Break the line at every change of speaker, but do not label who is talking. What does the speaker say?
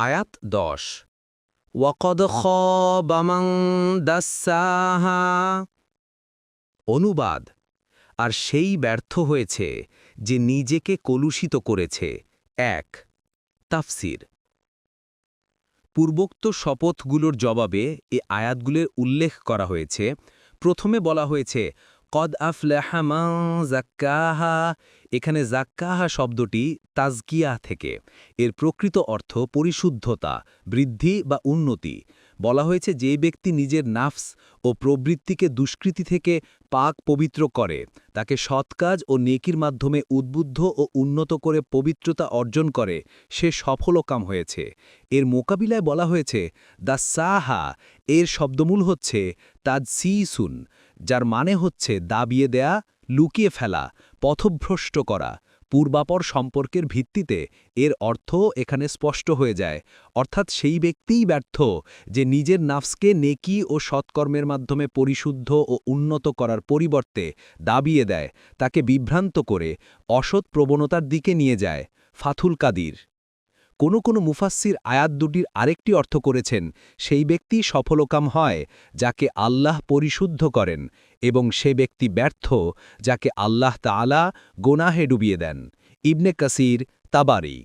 আয়াত ১০ ওয়াকদ খাবা মান দাসসাহা। অনুবাদ: আর সেই ব্যর্থ হয়েছে যে নিজেকে কলুষিত করেছে। ১ তাফসির: পূর্বোক্ত শপথগুলোর জবাবে এ আয়াতগুলোর উল্লেখ করা হয়েছে। প্রথমে বলা হয়েছে কদ আফলাহা মান যাক্কাহা। এখানে যাক্কাহা শব্দটি তাজকিয়া থেকে, এর প্রকৃত অর্থ পরিশুদ্ধতা, বৃদ্ধি বা উন্নতি। বলা হয়েছে যে ব্যক্তি নিজের নাফস ও প্রবৃত্তিকে দুষ্কৃতি থেকে পাক পবিত্র করে, তাকে সৎ কাজ ও নেকির মাধ্যমে উদ্বুদ্ধ ও উন্নত করে পবিত্রতা অর্জন করে, সে সফলকাম হয়েছে। এর মোকাবিলায় বলা হয়েছে দাসসাহা। এর শব্দমূল হচ্ছে তাজসিসুন, যার মানে হচ্ছে দাবিয়ে দেয়া, লুকিয়ে ফেলা, পথভ্রষ্ট করা। পূর্বাপর সম্পর্কের ভিত্তিতে এর অর্থ এখানে স্পষ্ট হয়ে যায়, অর্থাৎ সেই ব্যক্তিই ব্যর্থ যে নিজের নাফসকে নেকি ও সৎকর্মের মাধ্যমে পরিশুদ্ধ ও উন্নত করার পরিবর্তে দাবিয়ে দেয়, তাকে বিভ্রান্ত করে অসৎ প্রবণতার দিকে নিয়ে যায়। ফাথুল কাদির। কোনো মুফাসসির আয়াত দুটির আরেকটি অর্থ করেছেন, সেই ব্যক্তি সফলকাম হয় যাকে আল্লাহ পরিশুদ্ধ করেন, এবং সে ব্যক্তি ব্যর্থ যাকে আল্লাহ তাআলা গোনাহে ডুবিয়ে দেন। ইবনে কাসির, তাবারি।